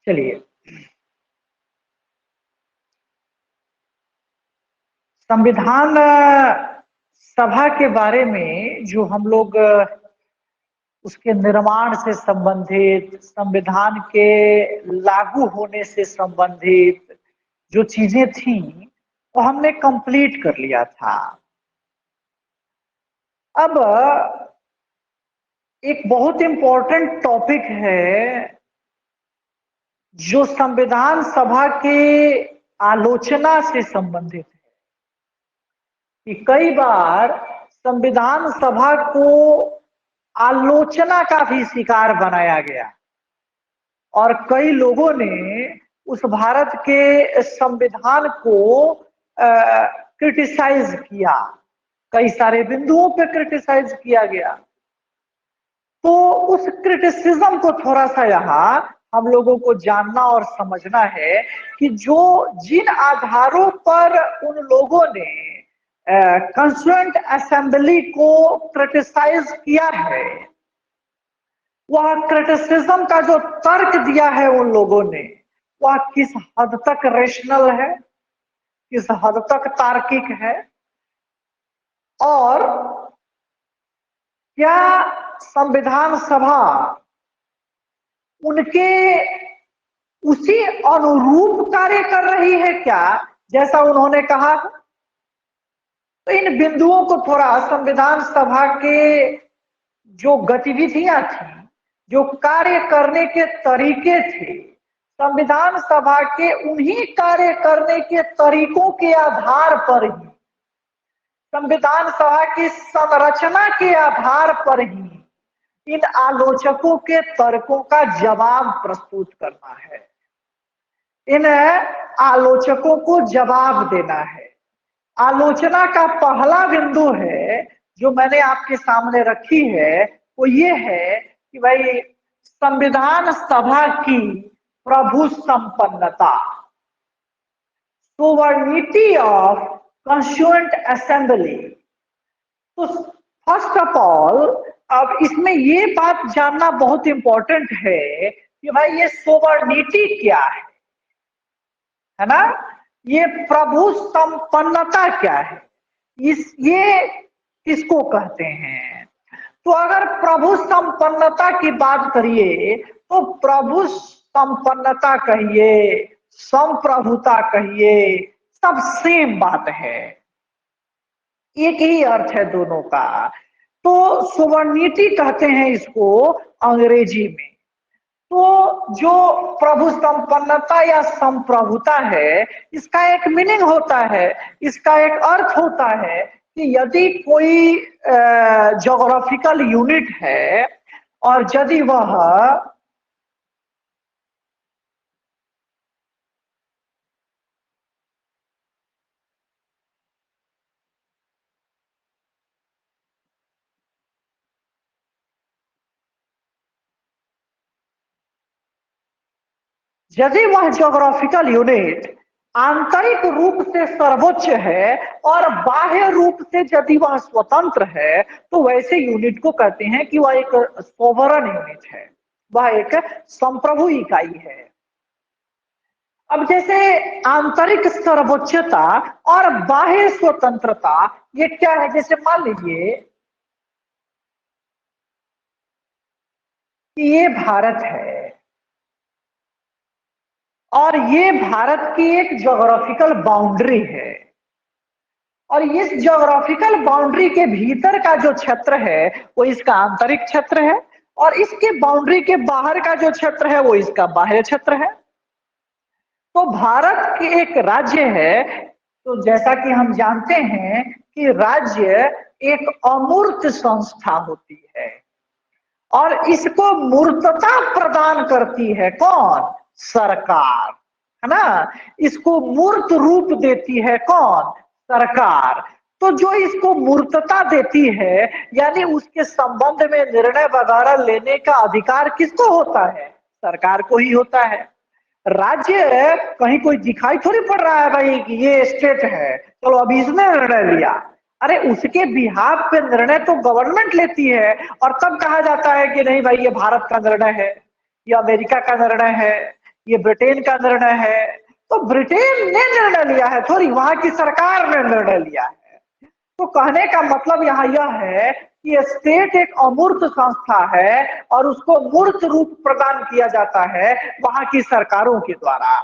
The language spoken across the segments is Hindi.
चलिए, संविधान सभा के बारे में जो हम लोग उसके निर्माण से संबंधित, संविधान के लागू होने से संबंधित जो चीजें थी वो हमने कंप्लीट कर लिया था। अब एक बहुत इंपॉर्टेंट टॉपिक है जो संविधान सभा के आलोचना से संबंधित है कि कई बार संविधान सभा को आलोचना का भी शिकार बनाया गया और कई लोगों ने उस भारत के संविधान को क्रिटिसाइज किया, कई सारे बिंदुओं पे क्रिटिसाइज किया गया। तो उस क्रिटिसिज्म को थोड़ा सा यहाँ हम लोगों को जानना और समझना है कि जो जिन आधारों पर उन लोगों ने कॉन्स्टिट्यूएंट असेंबली को क्रिटिसाइज किया है, वह क्रिटिसिज्म का जो तर्क दिया है उन लोगों ने, वह किस हद तक रेशनल है, किस हद तक तार्किक है, और क्या संविधान सभा उनके उसी अनुरूप कार्य कर रही है क्या जैसा उन्होंने कहा। तो इन बिंदुओं को थोड़ा संविधान सभा के जो गतिविधियां थी, जो कार्य करने के तरीके थे, संविधान सभा के उन्हीं कार्य करने के तरीकों के आधार पर ही, संविधान सभा की संरचना के आधार पर ही इन आलोचकों के तर्कों का जवाब प्रस्तुत करना है, इन आलोचकों को जवाब देना है। आलोचना का पहला बिंदु है जो मैंने आपके सामने रखी है, वो ये है कि भाई संविधान सभा की प्रभु संपन्नता, सोवर्निटी ऑफ कॉन्स्टिट्यूएंट असेंबली। तो फर्स्ट ऑफ ऑल अब इसमें ये बात जानना बहुत इंपॉर्टेंट है कि भाई ये सोवर्निटी क्या है ना, ये प्रभु संपन्नता क्या है, ये किसको कहते हैं। तो अगर प्रभु संपन्नता की बात करिए तो प्रभु संपन्नता कहिए, संप्रभुता कहिए, सब सेम बात है, एक ही अर्थ है दोनों का। तो सोवर्निटी कहते हैं इसको अंग्रेजी में। तो जो प्रभु संपन्नता या संप्रभुता है, इसका एक मीनिंग होता है, इसका एक अर्थ होता है कि यदि कोई ज्योग्राफिकल यूनिट है और यदि वह ज्योग्राफिकल यूनिट आंतरिक रूप से सर्वोच्च है और बाह्य रूप से यदि वह स्वतंत्र है तो वैसे यूनिट को कहते हैं कि वह एक सोवरन यूनिट है, वह एक संप्रभु इकाई है। अब जैसे आंतरिक सर्वोच्चता और बाह्य स्वतंत्रता ये क्या है, जैसे मान लीजिए कि ये भारत है और ये भारत की एक ज्योग्राफिकल बाउंड्री है, और इस ज्योग्राफिकल बाउंड्री के भीतर का जो क्षेत्र है वो इसका आंतरिक क्षेत्र है, और इसके बाउंड्री के बाहर का जो क्षेत्र है वो इसका बाह्य क्षेत्र है। तो भारत की एक राज्य है, तो जैसा कि हम जानते हैं कि राज्य एक अमूर्त संस्था होती है और इसको मूर्तता प्रदान करती है कौन, सरकार, है ना। इसको मूर्त रूप देती है कौन, सरकार। तो जो इसको मूर्तता देती है यानी उसके संबंध में निर्णय वगैरह लेने का अधिकार किसको होता है, सरकार को ही होता है। राज्य कहीं कोई दिखाई थोड़ी पड़ रहा है भाई कि ये स्टेट है, चलो अभी इसने निर्णय लिया, अरे उसके बिहाफ पे निर्णय तो गवर्नमेंट लेती है, और तब कहा जाता है कि नहीं भाई ये भारत का निर्णय है, ये अमेरिका का निर्णय है, ये ब्रिटेन का निर्णय है। तो ब्रिटेन ने निर्णय लिया है, थोड़ी वहां की सरकार ने निर्णय लिया है। तो कहने का मतलब यहाँ यह है कि स्टेट एक अमूर्त संस्था है और उसको मूर्त रूप प्रदान किया जाता है वहां की सरकारों के द्वारा।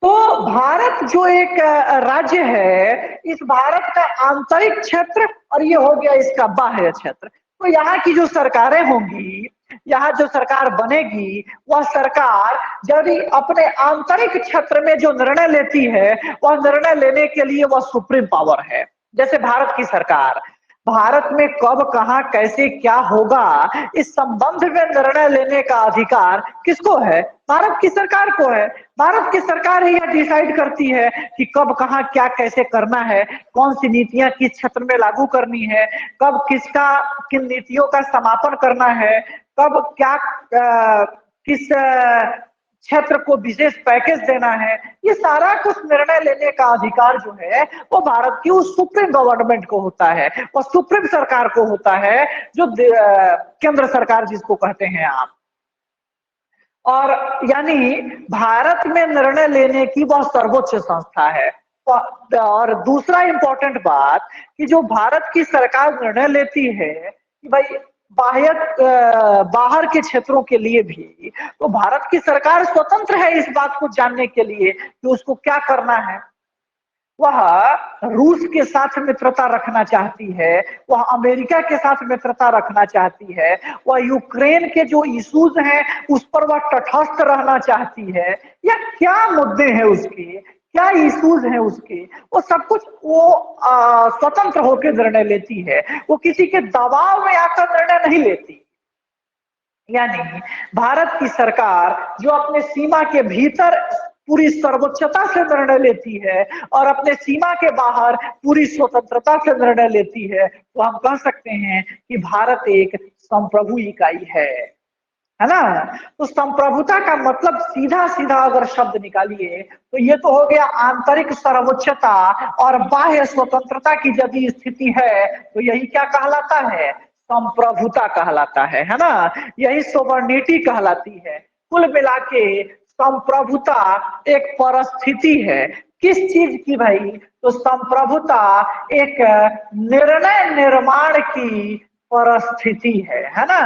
तो भारत जो एक राज्य है, इस भारत का आंतरिक क्षेत्र और ये हो गया इसका बाह्य क्षेत्र। तो यहाँ की जो सरकारें होंगी, यहाँ जो सरकार बनेगी, वह सरकार यदि अपने आंतरिक क्षेत्र में जो निर्णय लेती है, वह निर्णय लेने के लिए वह सुप्रीम पावर है। जैसे भारत की सरकार, भारत में कब कहां कैसे क्या होगा इस संबंध में निर्णय लेने का अधिकार किसको है? भारत की सरकार को है। भारत की सरकार ही यह डिसाइड करती है कि कब कहां क्या कैसे करना है, कौन सी नीतियां किस क्षेत्र में लागू करनी है, कब किन नीतियों का समापन करना है, कब क्या किस क्षेत्र को विशेष पैकेज देना है। ये सारा कुछ निर्णय लेने का अधिकार जो है वो भारत की उस सुप्रीम गवर्नमेंट को होता है, और सुप्रीम सरकार को होता है, जो केंद्र सरकार जिसको कहते हैं आप। और यानी भारत में निर्णय लेने की वह सर्वोच्च संस्था है। और दूसरा इंपॉर्टेंट बात कि जो भारत की सरकार निर्णय लेती है कि भाई बाहर के क्षेत्रों के लिए भी, तो भारत की सरकार स्वतंत्र है इस बात को जानने के लिए कि उसको क्या करना है। वह रूस के साथ मित्रता रखना चाहती है, वह अमेरिका के साथ मित्रता रखना चाहती है, वह यूक्रेन के जो इश्यूज हैं उस पर वह तटस्थ रहना चाहती है, या क्या मुद्दे हैं उसके, क्या इश्यूज हैं उसके, वो सब कुछ वो स्वतंत्र होकर निर्णय लेती है। वो किसी के दबाव में आकर निर्णय नहीं लेती। यानी भारत की सरकार जो अपने सीमा के भीतर पूरी सर्वोच्चता से निर्णय लेती है और अपने सीमा के बाहर पूरी स्वतंत्रता से निर्णय लेती है, तो हम कह सकते हैं कि भारत एक संप्रभु इकाई है ना। तो संप्रभुता का मतलब सीधा सीधा अगर शब्द निकालिए तो ये तो हो गया आंतरिक सर्वोच्चता और बाह्य स्वतंत्रता की यदि स्थिति है तो यही क्या कहलाता है? संप्रभुता कहलाता है ना। यही सोवर्निटी कहलाती है। कुल मिला के संप्रभुता एक परिस्थिति है। किस चीज की भाई? तो संप्रभुता एक निर्णय निर्माण की परिस्थिति है ना।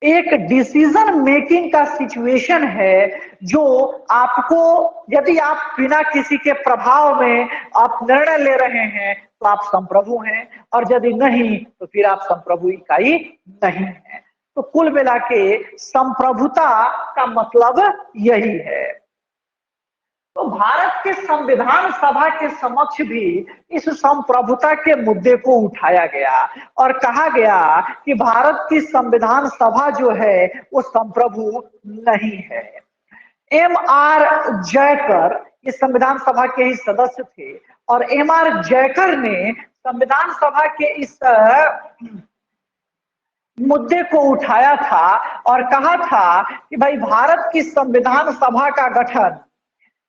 एक डिसीजन मेकिंग का सिचुएशन है जो आपको, यदि आप बिना किसी के प्रभाव में आप निर्णय ले रहे हैं तो आप संप्रभु हैं, और यदि नहीं तो फिर आप संप्रभु इकाई नहीं है। तो कुल मिला के संप्रभुता का मतलब यही है। तो भारत के संविधान सभा के समक्ष भी इस संप्रभुता के मुद्दे को उठाया गया और कहा गया कि भारत की संविधान सभा जो है वो संप्रभु नहीं है। M.R. जयकर ये संविधान सभा के ही सदस्य थे और M.R. जयकर ने संविधान सभा के इस मुद्दे को उठाया था और कहा था कि भाई भारत की संविधान सभा का गठन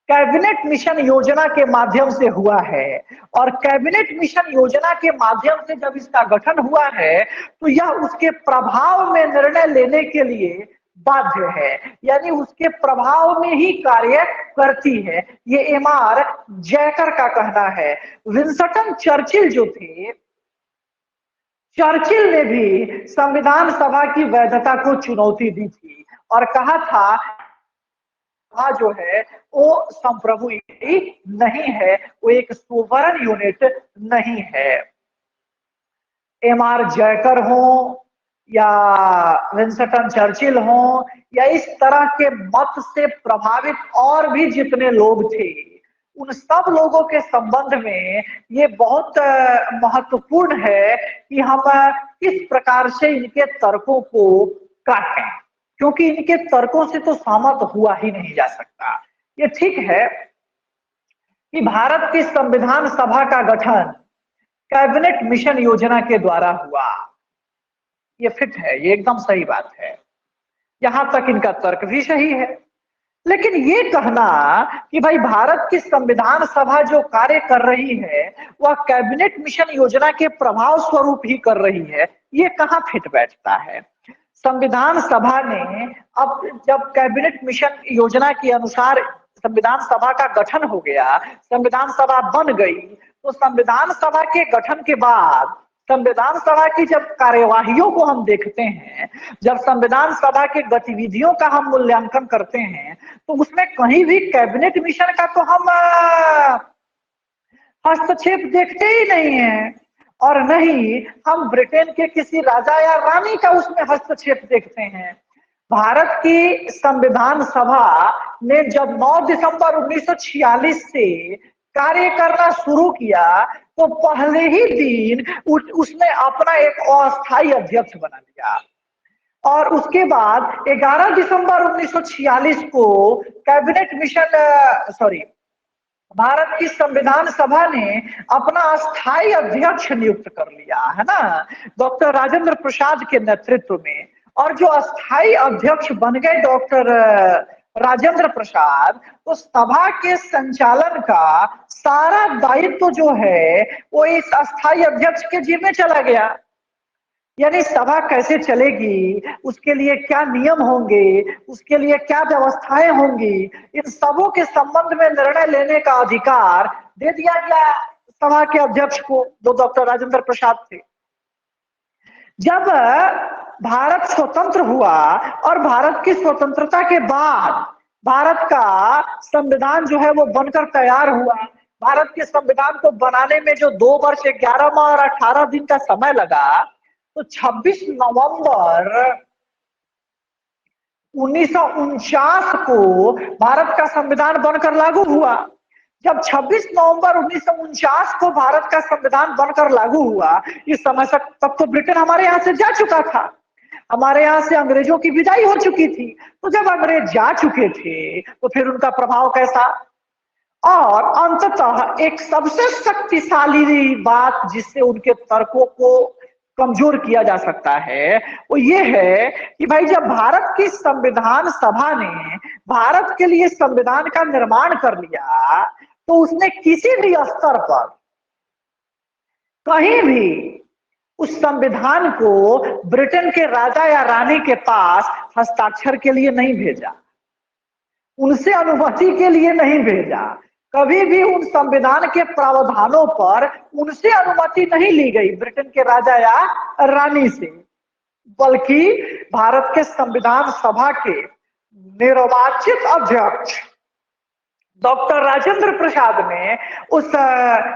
कैबिनेट मिशन योजना के माध्यम से हुआ है, और कैबिनेट मिशन योजना के माध्यम से जब इसका गठन हुआ है तो यह उसके प्रभाव में निर्णय लेने के लिए बाध्य है, यानी उसके प्रभाव में ही कार्य करती है। ये M.R. जयकर का कहना है। विंस्टन चर्चिल जो थे, चर्चिल ने भी संविधान सभा की वैधता को चुनौती दी थी और कहा था जो है वो संप्रभु नहीं है, वो एक सोवरन यूनिट नहीं है। M.R. जयकर हो या विंस्टन चर्चिल हो या इस तरह के मत से प्रभावित और भी जितने लोग थे, उन सब लोगों के संबंध में ये बहुत महत्वपूर्ण है कि हम किस प्रकार से इनके तर्कों को काटें, क्योंकि इनके तर्कों से तो सहमत हुआ ही नहीं जा सकता। ये ठीक है कि भारत की संविधान सभा का गठन कैबिनेट मिशन योजना के द्वारा हुआ, ये फिट है, ये एकदम सही बात है, यहां तक इनका तर्क भी सही है। लेकिन ये कहना कि भाई भारत की संविधान सभा जो कार्य कर रही है वह कैबिनेट मिशन योजना के प्रभाव स्वरूप ही कर रही है, ये कहां फिट बैठता है? संविधान सभा ने अब जब कैबिनेट मिशन योजना के अनुसार संविधान सभा का गठन हो गया, संविधान सभा बन गई, तो संविधान सभा के गठन के बाद संविधान सभा की जब कार्यवाहियों को हम देखते हैं, जब संविधान सभा के गतिविधियों का हम मूल्यांकन करते हैं, तो उसमें कहीं भी कैबिनेट मिशन का तो हम हस्तक्षेप देखते ही नहीं है, और नहीं हम ब्रिटेन के किसी राजा या रानी का उसमें हस्तक्षेप देखते हैं। भारत की संविधान सभा ने जब 9 दिसंबर 1946 से कार्य करना शुरू किया, तो पहले ही दिन उसने अपना एक अस्थायी अध्यक्ष बना लिया, और उसके बाद 11 दिसंबर 1946 को कैबिनेट मिशन भारत की संविधान सभा ने अपना अस्थायी अध्यक्ष नियुक्त कर लिया है ना, डॉक्टर राजेंद्र प्रसाद के नेतृत्व में। और जो अस्थायी अध्यक्ष बन गए डॉक्टर राजेंद्र प्रसाद, तो सभा के संचालन का सारा दायित्व जो है वो इस अस्थायी अध्यक्ष के जिम्मे चला गया। यानी सभा कैसे चलेगी, उसके लिए क्या नियम होंगे, उसके लिए क्या व्यवस्थाएं होंगी, इन सबों के संबंध में निर्णय लेने का अधिकार दे दिया गया सभा के अध्यक्ष को, जो डॉक्टर राजेंद्र प्रसाद थे। जब भारत स्वतंत्र हुआ और भारत की स्वतंत्रता के बाद भारत का संविधान जो है वो बनकर तैयार हुआ, भारत के संविधान को बनाने में जो 2 वर्ष 11 माह और 18 दिन का समय लगा, तो 26 नवंबर 1949 को भारत का संविधान बनकर लागू हुआ। जब 26 नवंबर 1949 को भारत का संविधान बनकर लागू हुआ, इस समय तक तो ब्रिटेन हमारे यहाँ से जा चुका था, हमारे यहाँ से अंग्रेजों की विदाई हो चुकी थी। तो जब अंग्रेज जा चुके थे तो फिर उनका प्रभाव कैसा, और अंततः एक सबसे शक्तिशाली बात जिससे उनके तर्कों को कमजोर किया जा सकता है, वो ये है कि भाई जब भारत की संविधान सभा ने भारत के लिए संविधान का निर्माण कर लिया, तो उसने किसी भी स्तर पर कहीं भी उस संविधान को ब्रिटेन के राजा या रानी के पास हस्ताक्षर के लिए नहीं भेजा, उनसे अनुमति के लिए नहीं भेजा, कभी भी उन संविधान के प्रावधानों पर उनसे अनुमति नहीं ली गई ब्रिटेन के राजा या रानी से, बल्कि भारत के संविधान सभा के निर्वाचित अध्यक्ष डॉक्टर राजेंद्र प्रसाद ने उस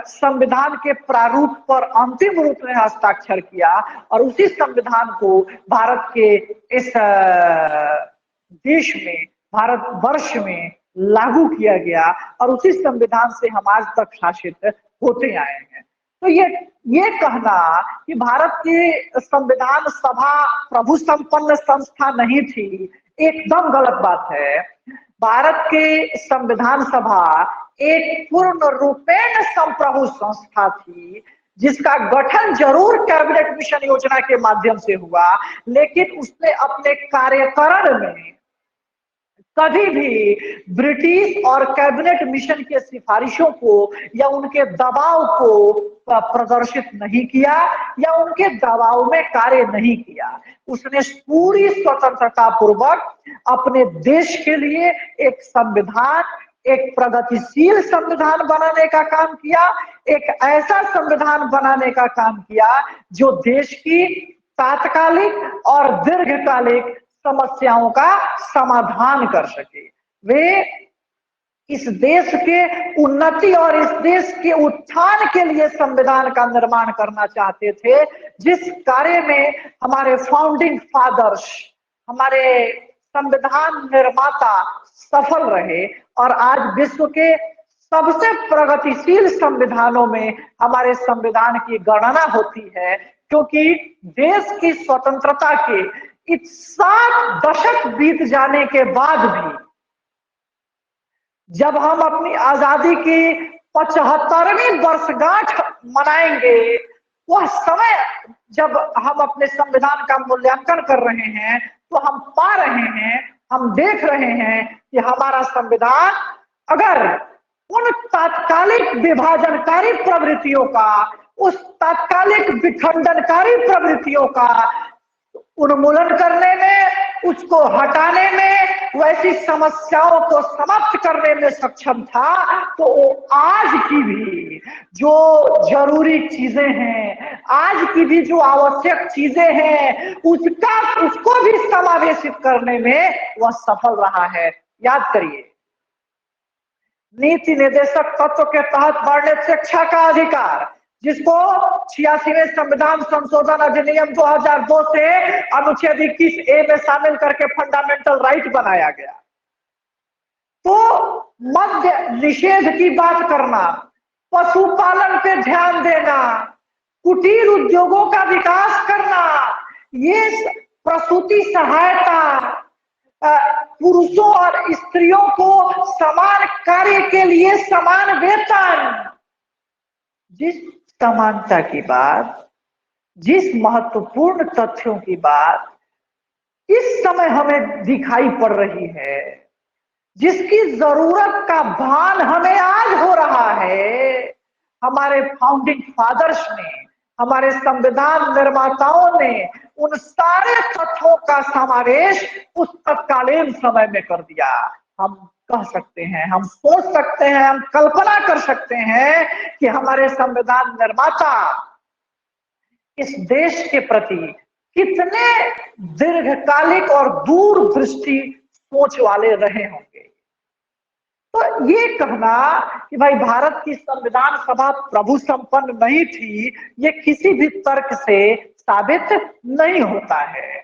संविधान के प्रारूप पर अंतिम रूप में हस्ताक्षर किया, और उसी संविधान को भारत के इस देश में, भारत वर्ष में लागू किया गया, और उसी संविधान से हम आज तक शासित होते आए हैं। तो ये कहना कि भारत की संविधान सभा प्रभु संपन्न संस्था नहीं थी, एकदम गलत बात है। भारत के संविधान सभा एक पूर्ण रूपेण संप्रभु संस्था थी, जिसका गठन जरूर कैबिनेट मिशन योजना के माध्यम से हुआ, लेकिन उसने अपने कार्यकारण में कभी भी ब्रिटिश और कैबिनेट मिशन के सिफारिशों को या उनके दबाव को प्रदर्शित नहीं किया या उनके दबाव में कार्य नहीं किया। उसने पूरी स्वतंत्रता पूर्वक अपने देश के लिए एक संविधान, एक प्रगतिशील संविधान बनाने का काम किया, एक ऐसा संविधान बनाने का काम किया जो देश की तात्कालिक और दीर्घकालिक समस्याओं का समाधान कर सके। वे इस देश के उन्नति और इस देश के उत्थान के लिए संविधान का निर्माण करना चाहते थे, जिस कार्य में हमारे फाउंडिंग फादर्स, हमारे संविधान निर्माता सफल रहे, और आज विश्व के सबसे प्रगतिशील संविधानों में हमारे संविधान की गणना होती है, क्योंकि देश की स्वतंत्रता के 7 दशक बीत जाने के बाद भी जब हम अपनी आजादी की 75वीं वर्षगांठ मनाएंगे, वह समय जब हम अपने संविधान का मूल्यांकन कर रहे हैं, तो हम पा रहे हैं, हम देख रहे हैं कि हमारा संविधान अगर उन तात्कालिक विभाजनकारी प्रवृत्तियों का, उस तात्कालिक विखंडनकारी प्रवृत्तियों का उन्मूलन करने में, उसको हटाने में, वैसी समस्याओं को समाप्त करने में सक्षम था, तो वो आज की भी जो जरूरी चीजें हैं, आज की भी जो आवश्यक चीजें हैं, उसको भी समावेशित करने में वह सफल रहा है। याद करिए, नीति निर्देशक तत्व के तहत वर्णित शिक्षा का अधिकार, जिसको 86वें संविधान संशोधन अधिनियम 2002 से अनुच्छेद 21A में शामिल करके फंडामेंटल राइट बनाया गया। तो मद्य निषेध की बात करना, पशुपालन पे ध्यान देना, कुटीर उद्योगों का विकास करना, ये प्रसूति सहायता, पुरुषों और स्त्रियों को समान कार्य के लिए समान वेतन, जिस समानता की बात, जिस महत्वपूर्ण तथ्यों की बात इस समय हमें दिखाई पड़ रही है, जिसकी जरूरत का भान हमें आज हो रहा है, हमारे फाउंडिंग फादर्स ने, हमारे संविधान निर्माताओं ने उन सारे तत्वों का समावेश उस तत्कालीन समय में कर दिया। हम कह सकते हैं, हम सोच सकते हैं, हम कल्पना कर सकते हैं कि हमारे संविधान निर्माता इस देश के प्रति कितने दीर्घकालिक और दूरदृष्टि सोच वाले रहे होंगे। तो ये कहना कि भाई भारत की संविधान सभा प्रभु संपन्न नहीं थी, ये किसी भी तर्क से साबित नहीं होता है।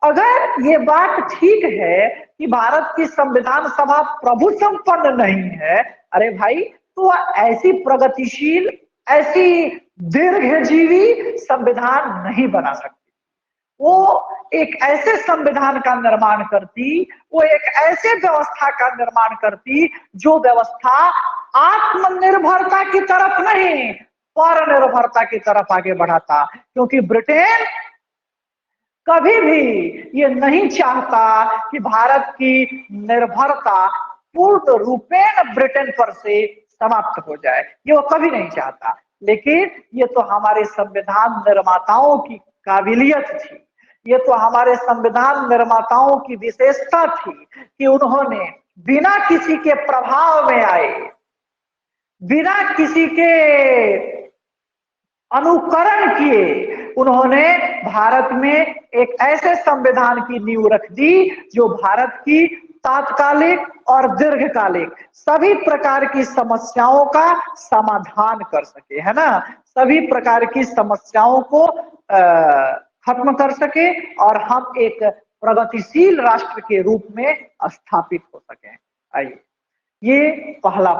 अगर ये बात ठीक है कि भारत की संविधान सभा प्रभु संपन्न नहीं है, अरे भाई, तो ऐसी प्रगतिशील, ऐसी दीर्घजीवी संविधान नहीं बना सकती। वो एक ऐसे संविधान का निर्माण करती, वो एक ऐसे व्यवस्था का निर्माण करती जो व्यवस्था आत्मनिर्भरता की तरफ नहीं, परनिर्भरता की तरफ आगे बढ़ाता। क्योंकि ब्रिटेन कभी भी ये नहीं चाहता कि भारत की निर्भरता पूर्ण रूपेण ब्रिटेन पर से समाप्त हो जाए, ये वो कभी नहीं चाहता। लेकिन ये तो हमारे संविधान निर्माताओं की काबिलियत थी, ये तो हमारे संविधान निर्माताओं की विशेषता थी कि उन्होंने बिना किसी के प्रभाव में आए, बिना किसी के अनुकरण किए, उन्होंने भारत में एक ऐसे संविधान की नींव रख दी जो भारत की तात्कालिक और दीर्घकालिक सभी प्रकार की समस्याओं का समाधान कर सके, है ना, सभी प्रकार की समस्याओं को खत्म कर सके और हम एक प्रगतिशील राष्ट्र के रूप में स्थापित हो सके। आइए, ये पहला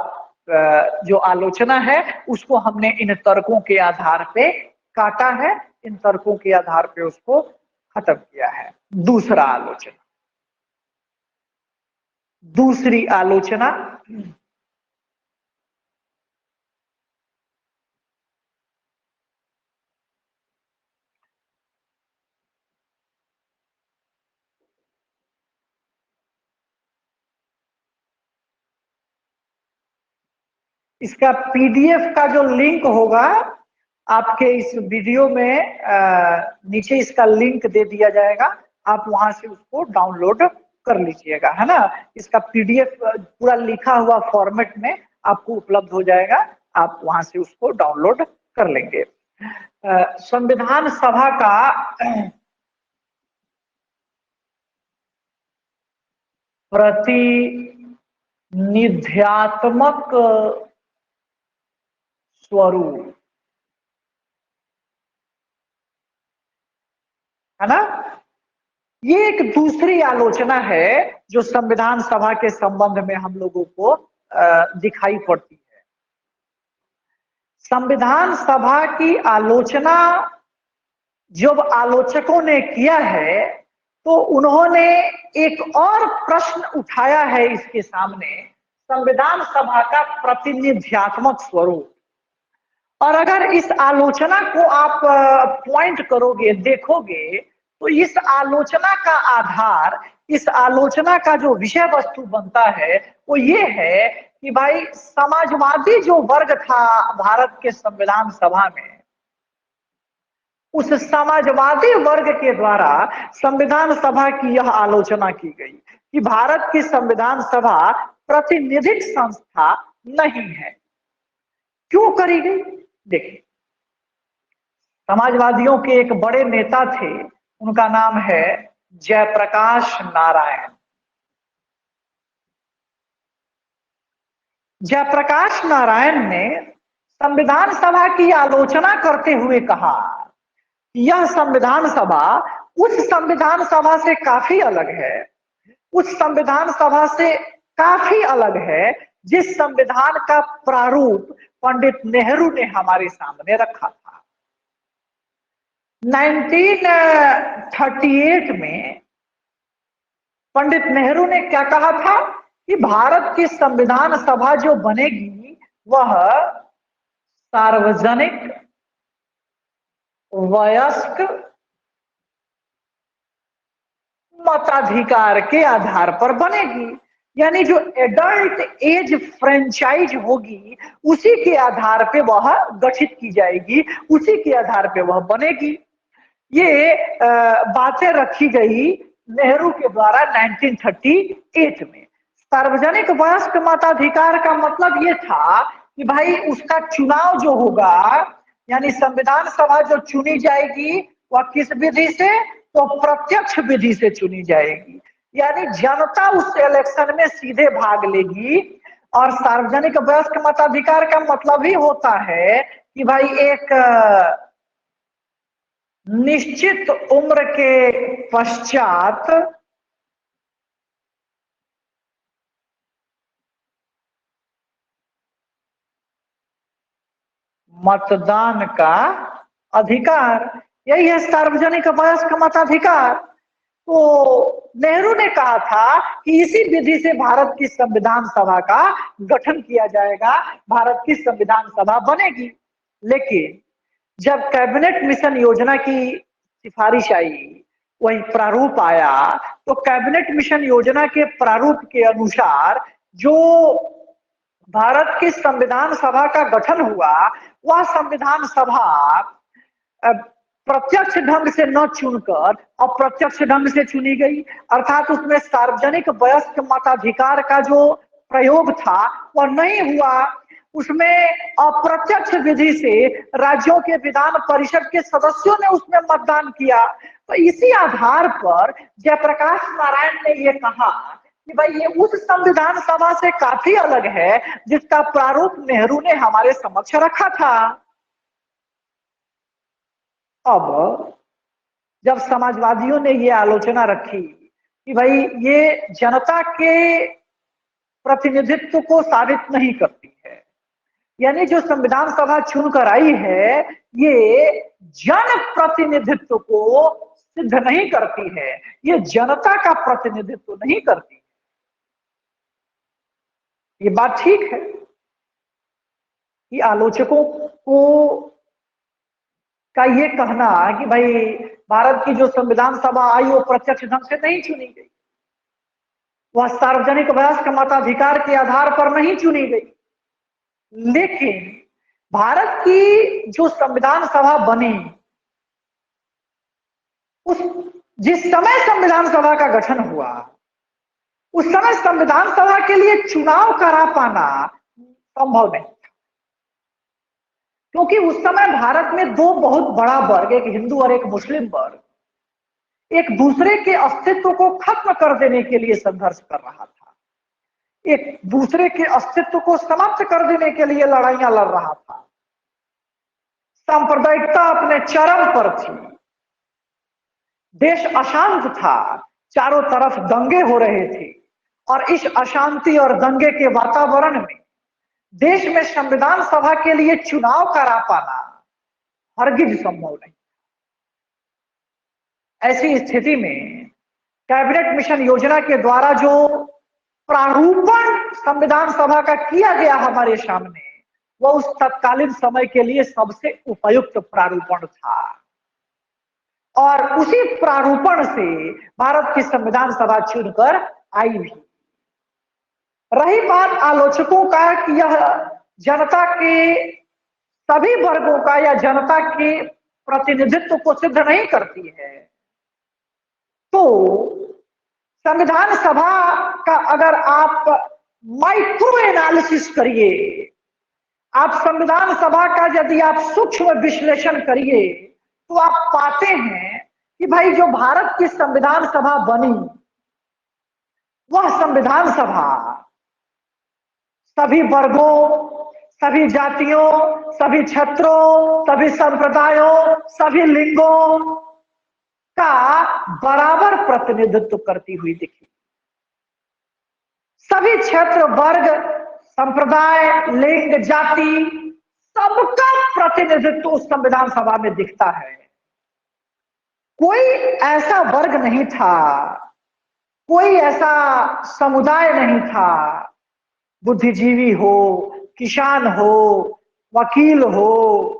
जो आलोचना है उसको हमने इन तर्कों के आधार पे काटा है, इन तर्कों के आधार पे उसको खत्म किया है। दूसरा आलोचना, दूसरी आलोचना, इसका पीडीएफ का जो लिंक होगा आपके इस वीडियो में नीचे इसका लिंक दे दिया जाएगा, आप वहां से उसको डाउनलोड कर लीजिएगा, है ना। इसका पीडीएफ पूरा लिखा हुआ फॉर्मेट में आपको उपलब्ध हो जाएगा, आप वहां से उसको डाउनलोड कर लेंगे। संविधान सभा का प्रतिनिध्यात्मक स्वरूप, है ना, ये एक दूसरी आलोचना है जो संविधान सभा के संबंध में हम लोगों को दिखाई पड़ती है। संविधान सभा की आलोचना जब आलोचकों ने किया है तो उन्होंने एक और प्रश्न उठाया है इसके सामने, संविधान सभा का प्रतिनिध्यात्मक स्वरूप। और अगर इस आलोचना को आप पॉइंट करोगे, देखोगे, तो इस आलोचना का आधार, इस आलोचना का जो विषय वस्तु बनता है वो ये है कि भाई समाजवादी जो वर्ग था भारत के संविधान सभा में, उस समाजवादी वर्ग के द्वारा संविधान सभा की यह आलोचना की गई कि भारत की संविधान सभा प्रतिनिधिक संस्था नहीं है। क्यों करी गई? देखिए, समाजवादियों के एक बड़े नेता थे, उनका नाम है जयप्रकाश नारायण। जयप्रकाश नारायण ने संविधान सभा की आलोचना करते हुए कहा, यह संविधान सभा उस संविधान सभा से काफी अलग है, उस संविधान सभा से काफी अलग है जिस संविधान का प्रारूप पंडित नेहरू ने हमारे सामने रखा था। 1938 में पंडित नेहरू ने क्या कहा था कि भारत की संविधान सभा जो बनेगी वह सार्वजनिक, वयस्क मताधिकार के आधार पर बनेगी। यानी जो एडल्ट एज फ्रेंचाइज होगी उसी के आधार पे वह गठित की जाएगी, उसी के आधार पे वह बनेगी। ये बातें रखी गई नेहरू के द्वारा 1938 में। सार्वजनिक वयस्क मताधिकार का मतलब ये था कि भाई उसका चुनाव जो होगा, यानी संविधान सभा जो चुनी जाएगी वह किस विधि से? तो प्रत्यक्ष विधि से चुनी जाएगी, यानी जनता उस इलेक्शन में सीधे भाग लेगी। और सार्वजनिक वयस्क मताधिकार का मतलब ही होता है कि भाई एक निश्चित उम्र के पश्चात मतदान का अधिकार, यही है सार्वजनिक वयस्क मताधिकार। तो नेहरू ने कहा था कि इसी विधि से भारत की संविधान सभा का गठन किया जाएगा, भारत की संविधान सभा बनेगी। लेकिन जब कैबिनेट मिशन योजना की सिफारिश आई, वही प्रारूप आया, तो कैबिनेट मिशन योजना के प्रारूप के अनुसार जो भारत की संविधान सभा का गठन हुआ, वह संविधान सभा प्रत्यक्ष ढंग से न चुनकर अप्रत्यक्ष ढंग से चुनी गई। अर्थात उसमें सार्वजनिक वयस्क मताधिकार का जो प्रयोग था वह नहीं हुआ, उसमें अप्रत्यक्ष विधि से राज्यों के विधान परिषद के सदस्यों ने उसमें मतदान किया। तो इसी आधार पर जयप्रकाश नारायण ने यह कहा कि भाई ये उस संविधान सभा से काफी अलग है जिसका प्रारूप नेहरू ने हमारे समक्ष रखा था। अब जब समाजवादियों ने ये आलोचना रखी कि भाई ये जनता के प्रतिनिधित्व को साबित नहीं करती है, यानी जो संविधान सभा चुनकर आई है ये जन प्रतिनिधित्व को सिद्ध नहीं करती है, ये जनता का प्रतिनिधित्व नहीं करती। ये बात ठीक है कि आलोचकों को का ये कहना कि भाई भारत की जो संविधान सभा आई वो प्रत्यक्ष ढंग से नहीं चुनी गई, वह सार्वजनिक वयस्क मताधिकार के आधार पर नहीं चुनी गई। लेकिन भारत की जो संविधान सभा बनी, उस जिस समय संविधान सभा का गठन हुआ उस समय संविधान सभा के लिए चुनाव करा पाना संभव नहीं, क्योंकि उस समय भारत में दो बहुत बड़ा वर्ग, एक हिंदू और एक मुस्लिम वर्ग, एक दूसरे के अस्तित्व को खत्म कर देने के लिए संघर्ष कर रहा था, एक दूसरे के अस्तित्व को समाप्त कर देने के लिए लड़ाइयां लड़ रहा था। सांप्रदायिकता अपने चरम पर थी, देश अशांत था, चारों तरफ दंगे हो रहे थे, और इस अशांति और दंगे के वातावरण में देश में संविधान सभा के लिए चुनाव करा पाना हरगिज संभव नहीं। ऐसी स्थिति में कैबिनेट मिशन योजना के द्वारा जो प्रारूपण संविधान सभा का किया गया हमारे सामने, वह उस तत्कालीन समय के लिए सबसे उपयुक्त प्रारूपण था, और उसी प्रारूपण से भारत की संविधान सभा चुनकर आई भी। रही बात आलोचकों का कि यह जनता के सभी वर्गों का या जनता के प्रतिनिधित्व को सिद्ध नहीं करती है। तो संविधान सभा का अगर आप माइक्रो एनालिसिस करिए, आप संविधान सभा का यदि आप सूक्ष्म विश्लेषण करिए, तो आप पाते हैं कि भाई जो भारत की संविधान सभा बनी, वह संविधान सभा सभी वर्गों, सभी जातियों, सभी क्षेत्रों, सभी संप्रदायों, सभी लिंगों का बराबर प्रतिनिधित्व करती हुई दिखी। सभी क्षेत्र, वर्ग, संप्रदाय, लिंग, जाति, सबका प्रतिनिधित्व उस संविधान सभा में दिखता है। कोई ऐसा वर्ग नहीं था, कोई ऐसा समुदाय नहीं था, बुद्धिजीवी हो, किसान हो, वकील हो,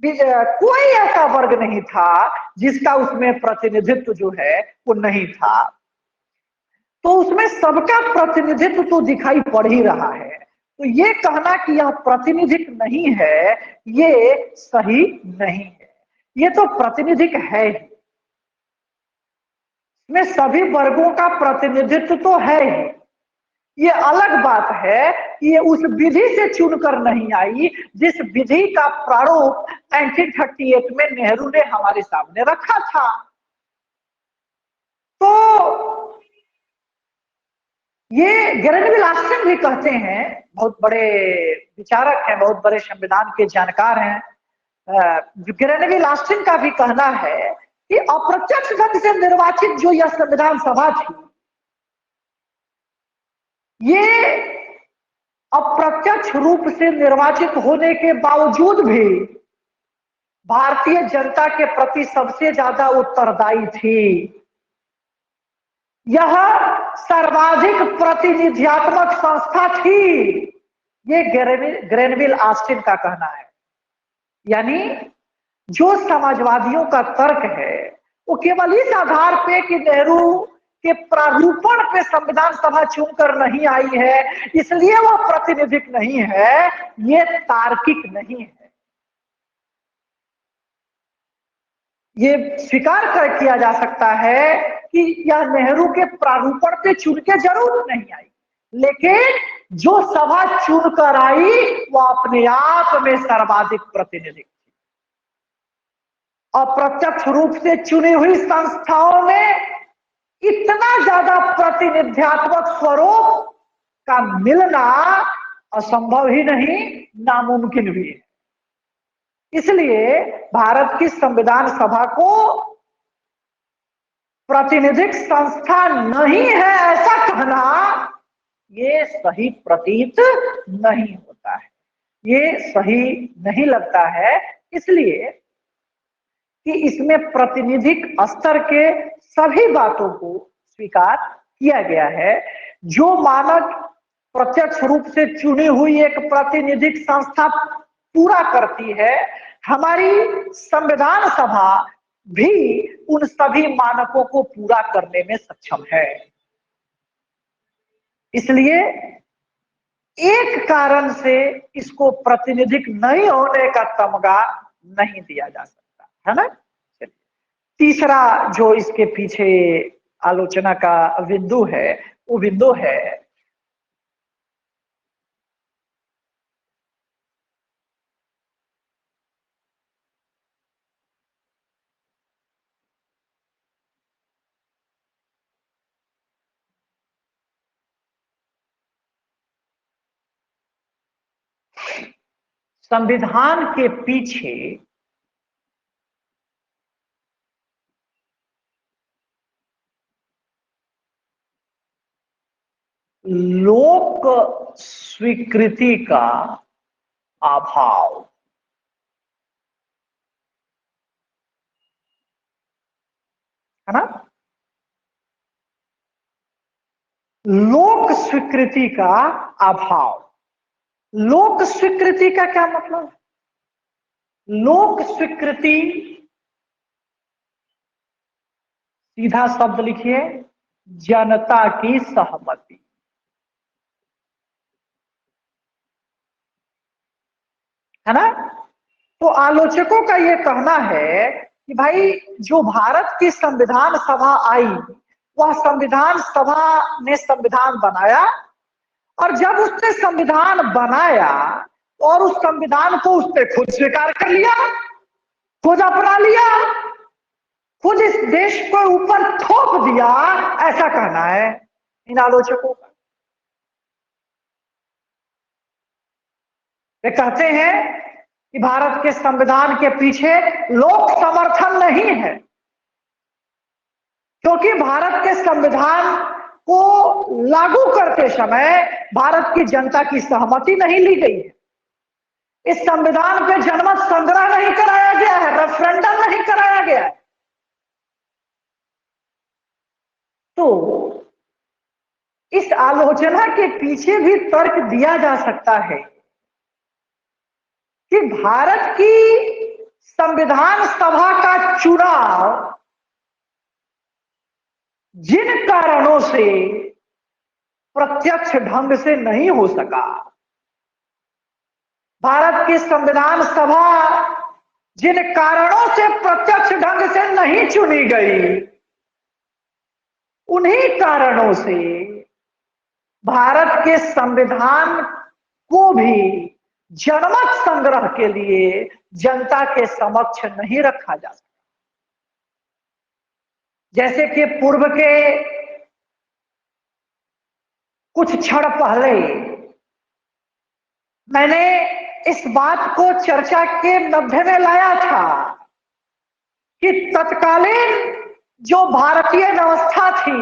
कोई ऐसा वर्ग नहीं था जिसका उसमें प्रतिनिधित्व जो है वो नहीं था। तो उसमें सबका प्रतिनिधित्व तो दिखाई पड़ ही रहा है। तो ये कहना कि यह प्रातिनिधिक नहीं है, ये सही नहीं है। ये तो प्रातिनिधिक है ही, इसमें सभी वर्गों का प्रतिनिधित्व तो है ही। ये अलग बात है कि ये उस विधि से चुनकर नहीं आई जिस विधि का प्रारूप 1938 में नेहरू ने हमारे सामने रखा था। तो ये ग्रेनविल ऑस्टिन भी कहते हैं, बहुत बड़े विचारक हैं, बहुत बड़े संविधान के जानकार हैं। ग्रेनविल ऑस्टिन का भी कहना है कि अप्रत्यक्ष ढंग से निर्वाचित जो यह संविधान सभा थी, ये अप्रत्यक्ष रूप से निर्वाचित होने के बावजूद भी भारतीय जनता के प्रति सबसे ज्यादा उत्तरदायी थी। यह सर्वाधिक प्रतिनिधित्वक संस्था थी, ये ग्रेनविल ऑस्टिन का कहना है। यानी जो समाजवादियों का तर्क है वो केवल इस आधार पे कि नेहरू के प्रारूपण पे संविधान सभा चुनकर नहीं आई है इसलिए वह प्रातिनिधिक नहीं है, ये तार्किक नहीं है। ये स्वीकार कर किया जा सकता है कि यह नेहरू के प्रारूपण पे चुन के जरूर नहीं आई, लेकिन जो सभा चुनकर आई वो अपने आप में सर्वाधिक प्रातिनिधिक थी। अप्रत्यक्ष रूप से चुनी हुई संस्थाओं में इतना ज्यादा प्रतिनिध्यात्मक स्वरूप का मिलना असंभव ही नहीं, नामुमकिन भी है। इसलिए भारत की संविधान सभा को प्रातिनिधिक संस्था नहीं है ऐसा कहना ये सही प्रतीत नहीं होता है, ये सही नहीं लगता है। इसलिए कि इसमें प्रातिनिधिक स्तर के सभी बातों को स्वीकार किया गया है। जो मानक प्रत्यक्ष रूप से चुनी हुई एक प्रातिनिधिक संस्था पूरा करती है, हमारी संविधान सभा भी उन सभी मानकों को पूरा करने में सक्षम है। इसलिए एक कारण से इसको प्रातिनिधिक नहीं होने का तमगा नहीं दिया जा सकता है ना। तीसरा जो इसके पीछे आलोचना का बिंदु है वो बिंदु है संविधान के पीछे लोक स्वीकृति का अभाव, है ना। लोक स्वीकृति का अभाव, लोक स्वीकृति का क्या मतलब? लोक स्वीकृति सीधा शब्द लिखिए, जनता की सहमति, है ना। तो आलोचकों का ये कहना है कि भाई जो भारत की संविधान सभा आई, वह संविधान सभा ने संविधान बनाया, और जब उसने संविधान बनाया और उस संविधान को उसने खुद स्वीकार कर लिया, खुद अपना लिया, खुद इस देश को ऊपर थोप दिया, ऐसा कहना है इन आलोचकों का। वे कहते हैं कि भारत के संविधान के पीछे लोक समर्थन नहीं है, क्योंकि भारत के संविधान को लागू करते समय भारत की जनता की सहमति नहीं ली गई है। इस संविधान पे जनमत संग्रह नहीं कराया गया है, रेफरेंडम नहीं कराया गया है। तो इस आलोचना के पीछे भी तर्क दिया जा सकता है कि भारत की संविधान सभा का चुनाव जिन कारणों से प्रत्यक्ष ढंग से नहीं हो सका, भारत की संविधान सभा जिन कारणों से प्रत्यक्ष ढंग से नहीं चुनी गई, उन्हीं कारणों से भारत के संविधान को भी जनमत संग्रह के लिए जनता के समक्ष नहीं रखा जा सकता। जैसे कि पूर्व के कुछ क्षण पहले मैंने इस बात को चर्चा के मध्य में लाया था कि तत्कालीन जो भारतीय व्यवस्था थी,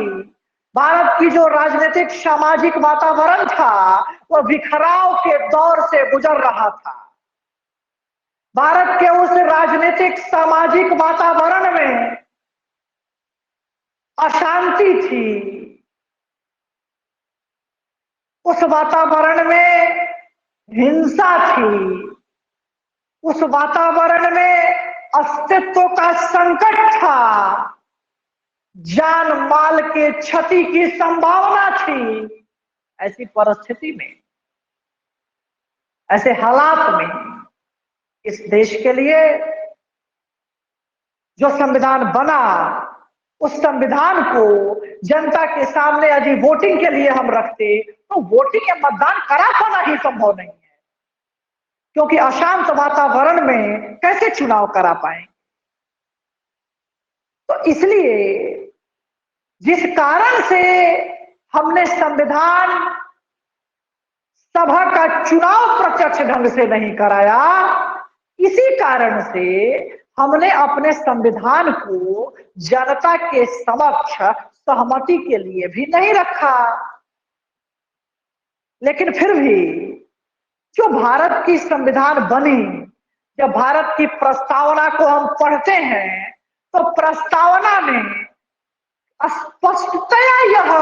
भारत की जो राजनीतिक सामाजिक वातावरण था, वह बिखराव के दौर से गुजर रहा था। भारत के उस राजनीतिक सामाजिक वातावरण में अशांति थी, उस वातावरण में हिंसा थी, उस वातावरण में अस्तित्व का संकट था, जान माल के क्षति की संभावना थी। ऐसी परिस्थिति में, ऐसे हालात में इस देश के लिए जो संविधान बना, उस संविधान को जनता के सामने यदि वोटिंग के लिए हम रखते तो वोटिंग या मतदान करा पाना ही संभव नहीं है, क्योंकि अशांत वातावरण में कैसे चुनाव करा पाए। तो इसलिए जिस कारण से हमने संविधान सभा का चुनाव प्रत्यक्ष ढंग से नहीं कराया, इसी कारण से हमने अपने संविधान को जनता के समक्ष सहमति के लिए भी नहीं रखा। लेकिन फिर भी जो भारत की संविधान बनी, जब भारत की प्रस्तावना को हम पढ़ते हैं तो प्रस्तावना में स्पष्टतया यह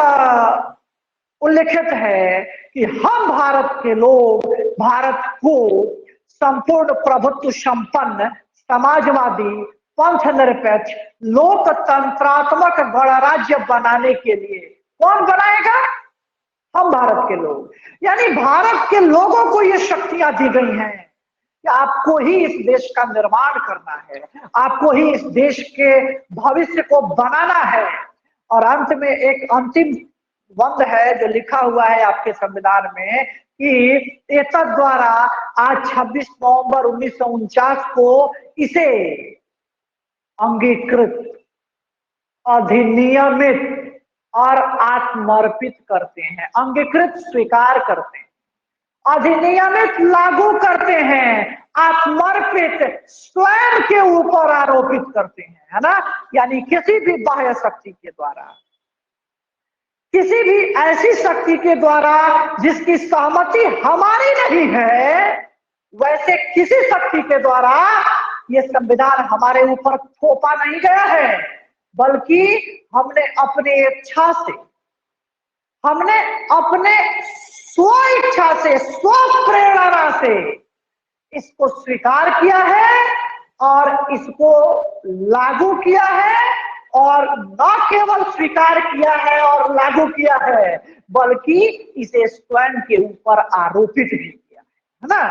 उल्लेखित है कि हम भारत के लोग भारत को संपूर्ण प्रभुत्व संपन्न समाजवादी पंथ निरपेक्ष लोकतंत्रात्मक गणराज्य बनाने के लिए, कौन बनाएगा? हम भारत के लोग। यानी भारत के लोगों को ये शक्तियां दी गई हैं कि आपको ही इस देश का निर्माण करना है, आपको ही इस देश के भविष्य को बनाना है। और अंत में एक अंतिम बंद है जो लिखा हुआ है आपके संविधान में कि एतद द्वारा आज 26 नवंबर 1949 को इसे अंगीकृत, अधिनियमित और आत्मर्पित करते हैं। अंगीकृत स्वीकार करते हैं, अधिनियमित लागू करते हैं, आत्मर्पित स्वयं के ऊपर आरोपित करते हैं, है ना। यानी किसी भी बाह्य शक्ति के द्वारा, किसी भी ऐसी शक्ति के द्वारा जिसकी सहमति हमारी नहीं है, वैसे किसी शक्ति के द्वारा ये संविधान हमारे ऊपर थोपा नहीं गया है, बल्कि हमने अपनी इच्छा से, हमने अपने स्व इच्छा से, स्व प्रेरणा से इसको स्वीकार किया है और इसको लागू किया है। और न केवल स्वीकार किया है और लागू किया है, बल्कि इसे स्वयं के ऊपर आरोपित भी किया है ना।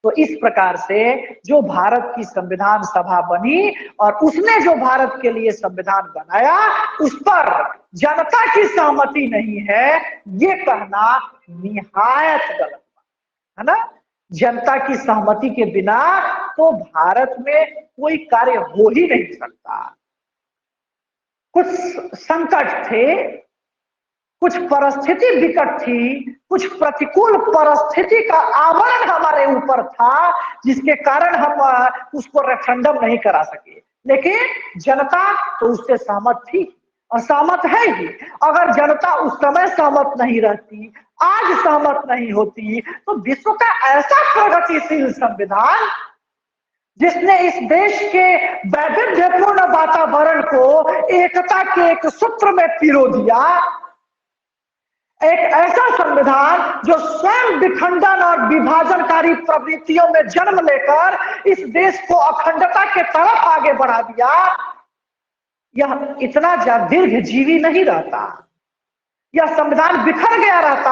तो इस प्रकार से जो भारत की संविधान सभा बनी और उसने जो भारत के लिए संविधान बनाया उस पर जनता की सहमति नहीं है, ये कहना निहायत गलत है ना। जनता की सहमति के बिना तो भारत में कोई कार्य हो ही नहीं सकता। कुछ संकट थे, कुछ परिस्थिति विकट थी, कुछ प्रतिकूल परिस्थिति का आवरण हमारे ऊपर था जिसके कारण हम उसको रेफरेंडम नहीं करा सके, लेकिन जनता तो उससे सहमत थी और सहमत है ही। अगर जनता उस समय सहमत नहीं रहती, आज सहमत नहीं होती, तो विश्व का ऐसा प्रगतिशील संविधान जिसने इस देश के वैविध्यपूर्ण वातावरण को एकता के एक सूत्र में पिरो दिया, एक ऐसा संविधान जो स्वयं विखंडन और विभाजनकारी प्रवृत्तियों में जन्म लेकर इस देश को अखंडता के तरफ आगे बढ़ा दिया, यह इतना दीर्घजीवी नहीं रहता। यह संविधान बिखर गया रहता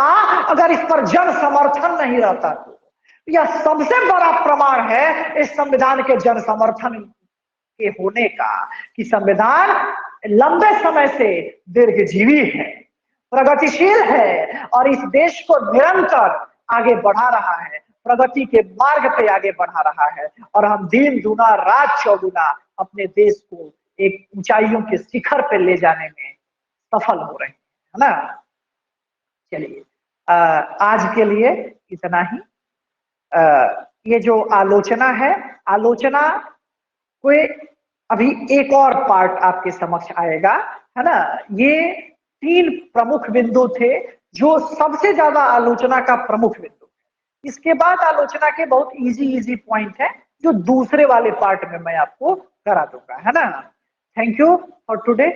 अगर इस पर जन समर्थन नहीं रहता। तो यह सबसे बड़ा प्रमाण है इस संविधान के जन समर्थन के होने का कि संविधान लंबे समय से दीर्घजीवी है, प्रगतिशील है और इस देश को निरंतर आगे बढ़ा रहा है, प्रगति के मार्ग पे आगे बढ़ा रहा है और हम दिन दुना रात चौगुना अपने देश को एक ऊंचाइयों के शिखर पे ले जाने में सफल हो रहे हैं, है ना। चलिए आज के लिए इतना ही। ये जो आलोचना है, आलोचना कोई अभी एक और पार्ट आपके समक्ष आएगा, है ना। ये 3 प्रमुख बिंदु थे जो सबसे ज्यादा आलोचना का प्रमुख बिंदु। इसके बाद आलोचना के बहुत इजी पॉइंट है जो दूसरे वाले पार्ट में मैं आपको करा दूंगा, है ना। Thank you for today.